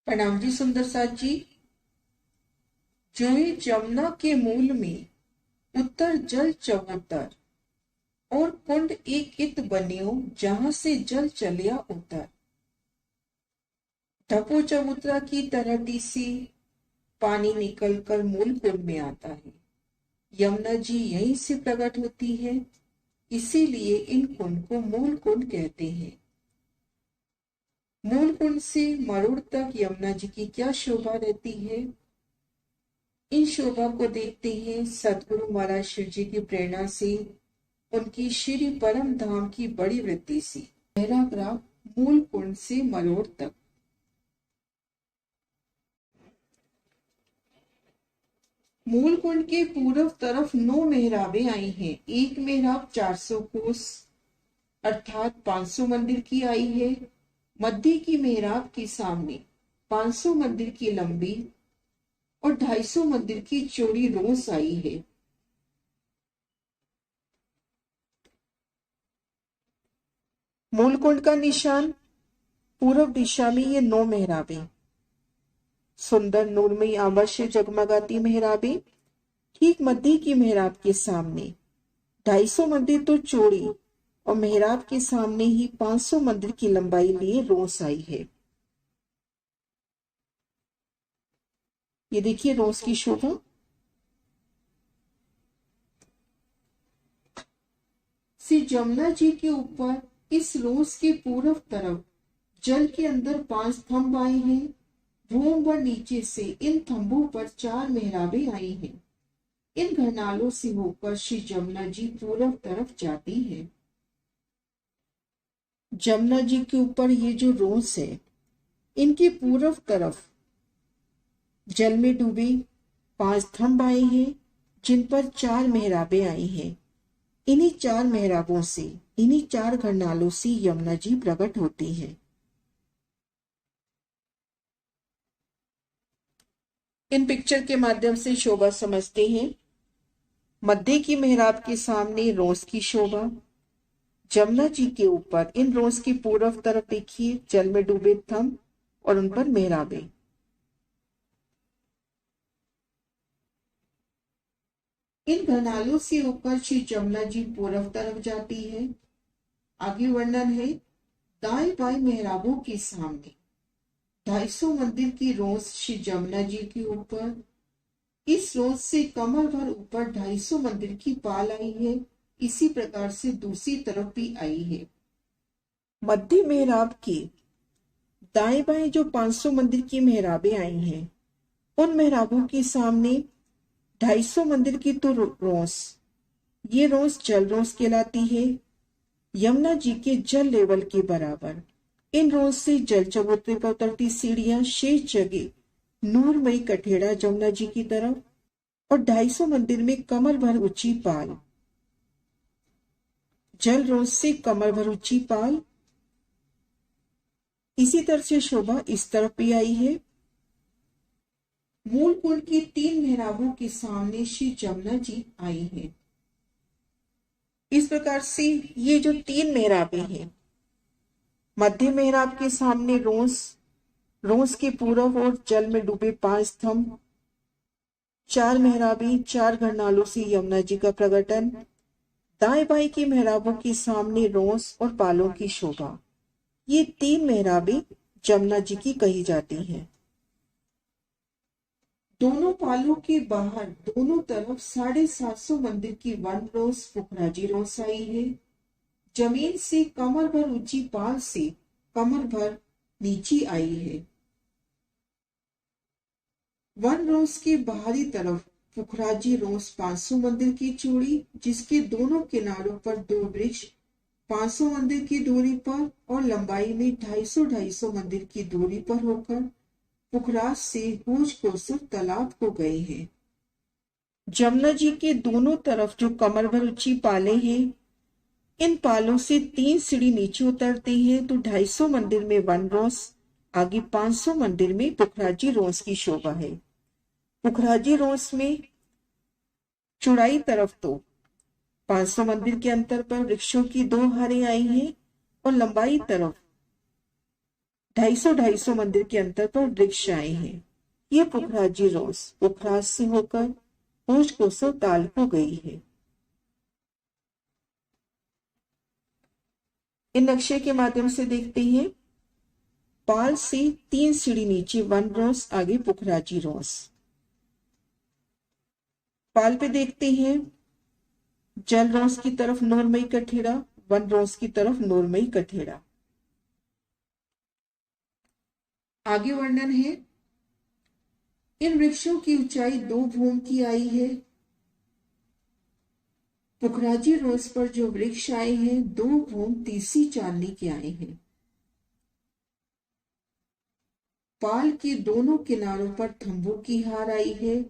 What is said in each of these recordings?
प्रणाम जी सुंदर साथ जी। जोई जमुना के मूल में उत्तर जल चबूतर और कुंड एक इत बनियो जहां से जल चलिया उतर। ढपो चबूतरा की तरह सी पानी निकल कर मूल कुंड में आता है। यमुना जी यहीं से प्रकट होती है, इसीलिए इन कुंड को मूल कुंड कहते हैं। मूल कुंड से मरोड़ तक यमुना जी की क्या शोभा रहती है, इन शोभा को देखते हैं। सदगुरु महाराज शिव जी की प्रेरणा से उनकी श्री परम धाम की बड़ी वृत्ति सी। पैराग्राफ मूल कुंड से मरोड़ तक। मूल कुंड के पूर्व तरफ 9 मेहराबें आई हैं। एक मेहराब 400 कोस अर्थात 500 मंदिर की आई है। मध्य की मेहराब के सामने 500 मंदिर की लंबी और 250 मंदिर की चौड़ी रोस आई है। मूल कुंड का निशान पूर्व दिशा में ये 9 मेहराबें, सुंदर नूरमयी आभा से जगमगाती मेहराबें। ठीक मध्य की मेहराब के सामने 250 मंदिर तो चौड़ी और मेहराब के सामने ही 500 मंदिर की लंबाई लिए रोस आई है। ये देखिए रोस की शोभा। श्री जमुना जी के ऊपर इस रोस के पूर्व तरफ जल के अंदर 5 थंब आए हैं। भूम व नीचे से इन थंबों पर 4 मेहराबें आई हैं। इन घरनालों से होकर श्री जमुना जी पूर्व तरफ जाती है। जमुना जी के ऊपर ये जो रोस है, इनके पूर्व तरफ जल में डूबे 5 थंब आए हैं, जिन पर 4 मेहराबें आई हैं। इन्हीं 4 मेहराबों से, इन्हीं 4 घरनालों से यमुना जी प्रकट होती है। इन पिक्चर के माध्यम से शोभा समझते हैं। मध्य की मेहराब के सामने रोस की शोभा। जमुना जी के ऊपर इन रोस की पूर्व तरफ देखिए जल में डूबे थंब और उन पर मेहराबें। इन घरनालों से होकर श्री जमुना जी पूर्व तरफ जाती है। आगे वर्णन है। दाएं बाएं मेहराबों के सामने 250 मंदिर की रोस श्री जमुना जी के ऊपर। इस रोज से कमर भर ऊपर 250 मंदिर की पाल आई है। इसी प्रकार से दूसरी तरफ भी आई है। मध्य मेहराब की दाएं बाएं जो 500 मंदिर की मेहराबें आई हैं, उन मेहराबों के सामने 250 मंदिर की तो रोस, ये रोस जल रोस कहलाती है, यमुना जी के जल लेवल के बराबर। इन रोस से जल चबूतरे पर उतरती सीढ़ियां शेष जगह नूरमयी कठेड़ा जमुना जी की तरफ और 250 मंदिर में कमर भर ऊंची पाल। जल रोज से कमर भर ऊंची पाल। इसी तरह से शोभा इस तरफ भी आई है। मूल कुंड की 3 मेहराबों के सामने श्री जमुना जी आई है। इस प्रकार से ये जो 3 मेहराबें हैं, मध्य मेहराब के सामने रोस, रोस के पूर्व और जल में डूबे 5 स्तंभ, 4 मेहराबें, 4 घरनालों से यमुना जी का प्रकटन। दाएं बाएं की मेहराबों के सामने रोस और पालों की शोभा। ये 3 मेहराबें जमुना जी की कही जाती हैं। दोनों पालों के बाहर दोनों तरफ 750 मंदिर की वन रोस पुखराजी रोस आई है। जमीन से कमर भर ऊंची पाल से कमर भर नीची आई है। वन रोस के बाहरी तरफ पुखराजी रोस 500 मंदिर की चूड़ी, जिसके दोनों किनारों पर 2 वृक्ष 500 मंदिर की दूरी पर और लंबाई में 250-250 मंदिर की दूरी पर होकर पुखराज से हूज कोसर तालाब को गए हैं। जमुना जी के दोनों तरफ जो कमर भर ऊंची पाले हैं, इन पालों से 3 सीढ़ी नीचे उतरती हैं तो 250 मंदिर में वन रोस, आगे 500 मंदिर में पुखराजी रोस की शोभा है। पुखराजी रोस में चौड़ाई तरफ तो 500 मंदिर के अंतर पर वृक्षों की 2 हारें आई हैं और लंबाई तरफ 250 मंदिर के अंतर पर वृक्ष आए हैं। ये पुखराजी रोस पुखराज से होकर होश कोसों ताल को गई है। इन नक्शे के माध्यम से देखते हैं। पाल से 3 सीढ़ी नीचे वन रोस, आगे पुखराजी रोस। पाल पे देखते हैं जल रोस की तरफ नूरमई कठेड़ा, वन रोस की तरफ नूरमई कठेड़ा। आगे वर्णन है। इन वृक्षों की ऊंचाई 2 भूम की आई है। पुखराजी रोस पर जो वृक्ष आए हैं 2 भूम तीसरी चांदनी के आए हैं। पाल के दोनों किनारों पर थंबों की हार आई है।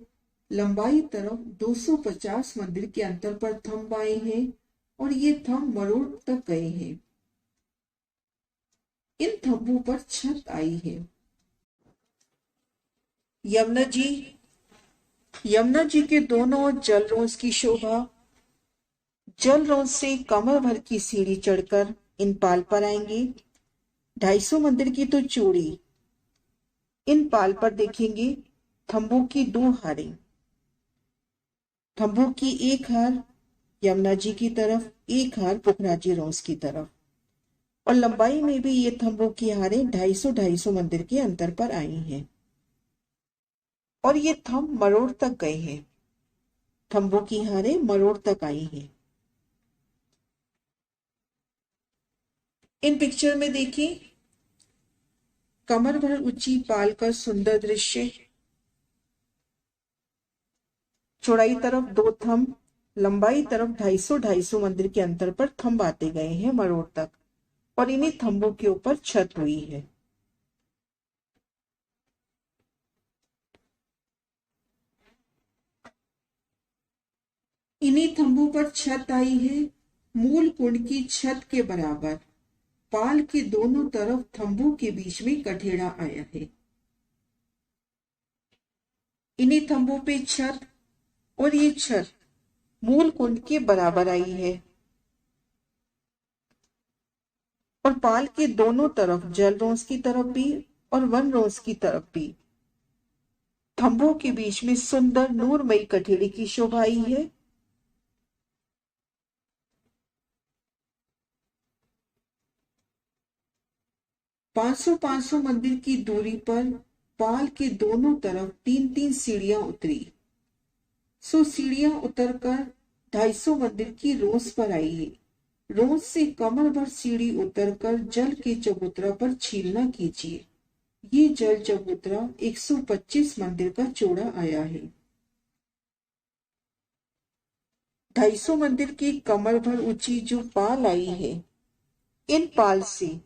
लंबाई तरफ 250 मंदिर के अंतर पर थंब आए हैं और ये थंब मरोड़ तक गए हैं। इन थंबों पर छत आई है। यमुना जी के दोनों ओर जल रोज की शोभा। जल रोज से कमर भर की सीढ़ी चढ़कर इन पाल पर आएंगे। 250 मंदिर की तो चूड़ी। इन पाल पर देखेंगे थंबों की 2 हारें। थंबों की एक हार यमुना जी की तरफ, एक हार पुखराजी रोस की तरफ, और लंबाई में भी ये थंबों की हारें 250 मंदिर के अंतर पर आई हैं और ये थंब मरोड़ तक गए हैं। थंबों की हारें मरोड़ तक आई हैं। इन पिक्चर में देखिए कमर भर ऊंची पाल का सुंदर दृश्य। चौड़ाई तरफ 2 थंब, लंबाई तरफ 250 मंदिर के अंतर पर थंब आते गए हैं मरोड़ तक, और इन्हीं थंबों के ऊपर छत हुई है। इन्हीं थंबों पर छत आई है। मूल कुंड की छत के बराबर पाल के दोनों तरफ थंबों के बीच में कठेड़ा आया है। इन्हीं थंबों पे छत, और ये छत मूल कुंड के बराबर आई है और पाल के दोनों तरफ जल रोस की तरफ भी और वन रोस की तरफ भी थंबों के बीच में सुंदर नूरमयी कठेड़ी की शोभा आई है। पांच सौ मंदिर की दूरी पर पाल के दोनों तरफ 3-3 सीढ़ियां उतरी। सीढ़ियां उतरकर 250 मंदिर की रोस पर आई है। रोस से कमर भर सीढ़ी उतरकर जल के चबूतरा पर छीलना कीजिए। ये जल चबूतरा 125 मंदिर का चौड़ा आया है। 250 मंदिर की कमर भर ऊंची जो पाल आई है, इन पाल से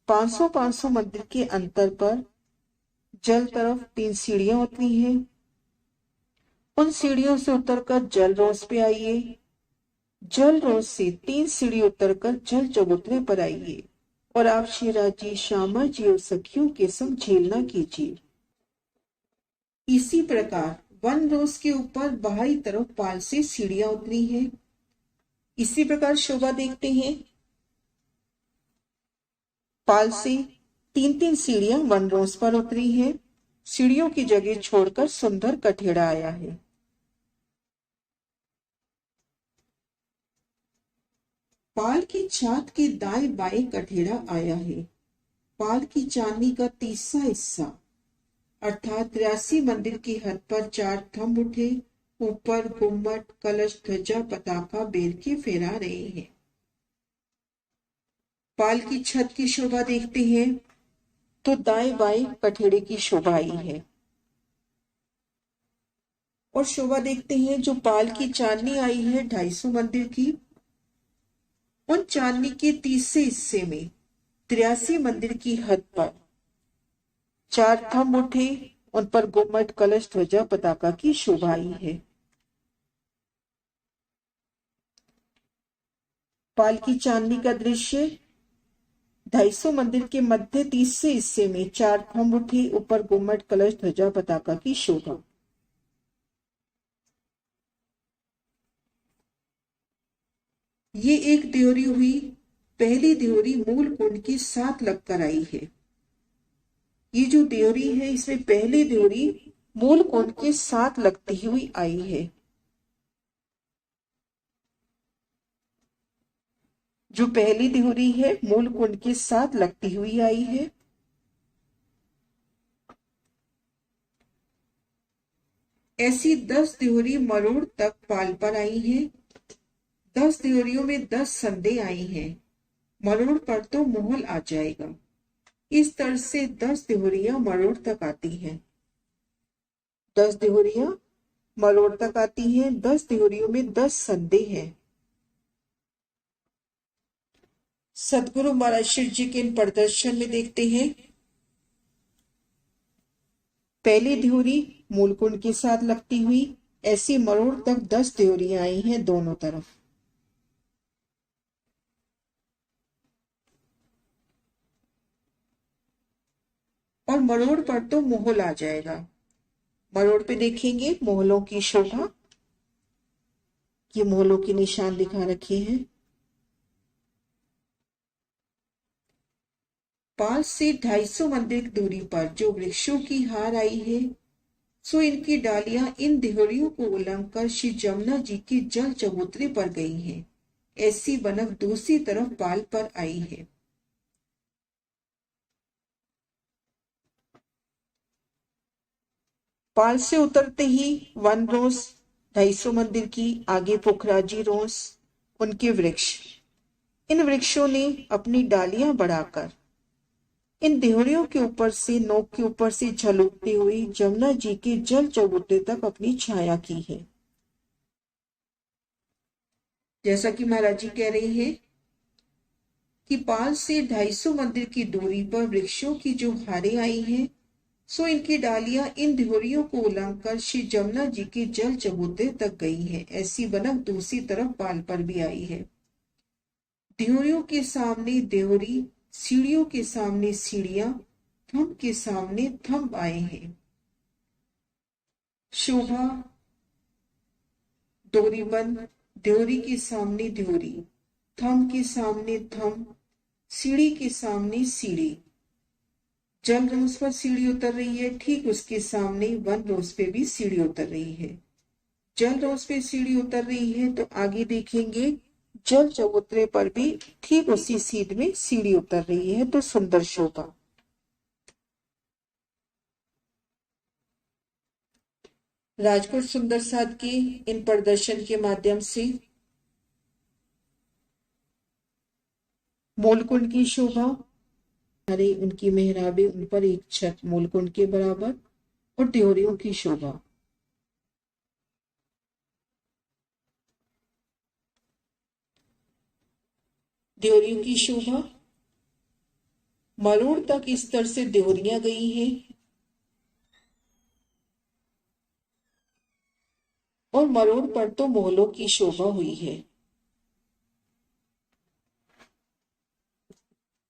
500 मंदिर के अंतर पर जल तरफ 3 सीढ़ियां उतरी हैं। उन सीढ़ियों से उतरकर जल रोस पे आइए। जल रोस से 3 सीढ़ी उतरकर जल चबूतरे पर आइए और आप शिराजी, श्यामा जी और सखियों के संग झेलना कीजिए। इसी प्रकार वन रोस के ऊपर बाहरी तरफ पाल से सीढ़ियां उतरी हैं। इसी प्रकार शोभा देखते हैं। पाल से 3-3 सीढ़ियां वन रोस पर उतरी हैं। सीढ़ियों की जगह छोड़कर सुंदर कठेड़ा आया है। पाल की छात के दाएं बाएं कठेड़ा आया है। पाल की चांदी का तीसरा हिस्सा अर्थात 83 मंदिर की हद पर 4 थंब उठे, ऊपर गुम्मट, कलश, ध्वजा, पताका बेल के फहरा रहे हैं। पाल की छत की शोभा देखते हैं तो दाएं बाएं कठेड़े की शोभा आई है। और शोभा देखते हैं जो पाल की चांदनी आई है 250 मंदिर की, उन चांदनी के तीसरे हिस्से में 83 मंदिर की हद पर 4 थंब उठे, उन पर गुम्मट, कलश, ध्वजा, पताका की शोभा आई है। पाल की चांदनी का दृश्य 250 मंदिर के मध्य तीसरे हिस्से में 4 थंब उठे, ऊपर गुम्मट, कलश, ध्वजा, पताका की शोभा। ये एक देहरी हुई। पहली देहरी मूल कुंड के साथ लगकर आई है। ये जो देवरी है इसमें पहली देवरी मूल कोण के साथ लगती हुई आई है। जो पहली देवरी है मूल कोण के साथ लगती हुई आई है। ऐसी 10 देवरी मरोड़ तक पाल पर आई हैं। 10 देवरियों में 10 संधे आई हैं। मरोड़ पर तो मोहल आ जाएगा। इस तरह से 10 देवरियां मरोड़ तक आती हैं। 10 देवरियां मरोड़ तक आती हैं। 10 देवरियों में 10 संधे हैं। सदगुरु महाराज शिव जी के इन प्रदर्शन में देखते हैं। पहली देवरी मूलकुंड के साथ लगती हुई, ऐसी मरोड़ तक 10 देवरियां आई हैं दोनों तरफ। और मरोड़ पर तो मोहल आ जाएगा। मरोड़ पे देखेंगे मोहलों की शोभा। ये मोहलों के निशान दिखा रखे हैं। पाल से 250 मंदिर की दूरी पर जो वृक्षों की हार आई है, सो इनकी डालियां इन देहरियों को उलंघ कर श्री जमुना जी के जल चबूतरे पर गई हैं। ऐसी बनक दूसरी तरफ पाल पर आई है। पाल से उतरते ही वन रोज 250 मंदिर की, आगे पुखराजी रोज, उनके वृक्ष। इन वृक्षों ने अपनी डालियां बढ़ाकर इन देहरियों के ऊपर से, नोक के ऊपर से झलकती हुई जमुना जी के जल चबूतरे तक अपनी छाया की है। जैसा कि महाराज जी कह रहे हैं कि पाल से 250 मंदिर की दूरी पर वृक्षों की जो हारें आई हैं, सो इनकी डालियां इन देहरियों को उलंघ कर श्री जमुना जी के जल चबूतरे तक गई हैं। ऐसी बनक दूसरी तरफ पाल पर भी आई है। देहरियों के सामने देहरी, सीढ़ियों के सामने सीढ़ियां, थंब के सामने थंब आए हैं। शोभा डोरीबंद, देहरी के सामने देहरी, थंब के सामने थंब, सीढ़ी के सामने सीढ़ी। जल रोज पर सीढ़ी उतर रही है, ठीक उसके सामने वन रोज पे भी सीढ़ी उतर रही है। जल रोज पे सीढ़ी उतर रही है तो आगे देखेंगे जल चबूतरे पर भी ठीक उसी सीध में सीढ़ी उतर रही है, तो सुंदर शोभा। राजकोट सुंदर साध के इन प्रदर्शन के माध्यम से मूलकुंड की शोभा, अरे उनकी मेहराबे, उन पर एक छत मूलकुंड के बराबर, और देहरियों की शोभा। देहरियों की शोभा, मरोड़ तक इस तरह से देहरियां गई हैं और मरोड़ पर तो मोहलों की शोभा हुई है।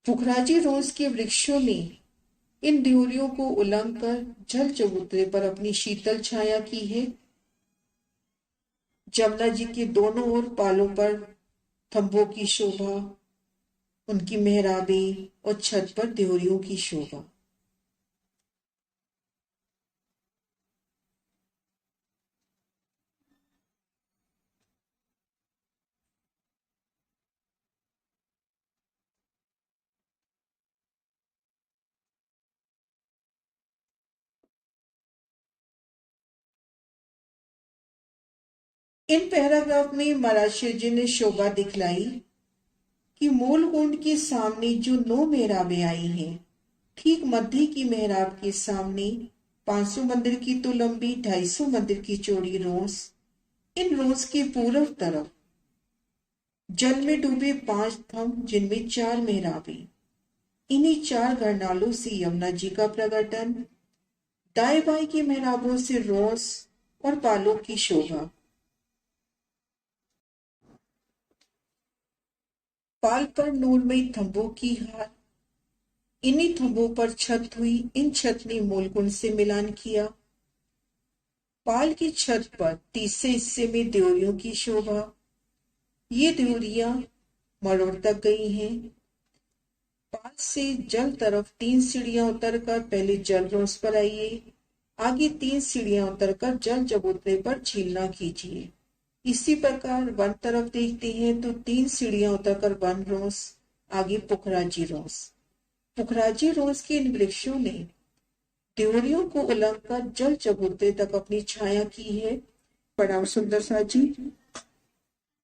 पुखराजी रोज के वृक्षों ने इन देहरियों को उलंघ कर जल चबूतरे पर अपनी शीतल छाया की है। जमुना जी के दोनों ओर पालों पर थंबों की शोभा, उनकी मेहराबे और छत पर देहरियों की शोभा। इन पैराग्राफ में महाराज शिव जी ने शोभा दिखलाई कि मूल कुंड के सामने जो 9 मेहराबें आई हैं, ठीक मध्य की मेहराब के सामने 500 मंदिर की तो लंबी, 250 मंदिर की चौड़ी रोस, इन रोस के पूर्व तरफ जल में डूबे 5 थंब, जिनमें 4 मेहराबें। इन्हीं 4 घरनालों से यमुना जी का प्रकटन, दाएं बाएं की मेहराबों से रोस और पालों की शोभा। पाल पर नूरमयी थंबों की हार, इन्हीं थंबों पर छत हुई, इन छत ने मूलकुंड से मिलान किया। पाल की छत पर तीसरे हिस्से में देहरियों की शोभा। ये देहरियां मरोड़ तक गई हैं पास से जल तरफ 3 सीढ़ियां उतरकर पहले जल रोस पर आइए। आगे 3 सीढ़ियां उतरकर जल चबूतरे पर छीलना कीजिए। इसी प्रकार वन तरफ देखते हैं तो 3 सीढ़ियां उतरकर वन रोस, आगे पुखराजी रोस। पुखराजी रोस के इन वृक्षों ने ड्योरियों को उलंघकर जल चबूतरे तक अपनी छाया की है। प्रणाम सुंदर सा जी।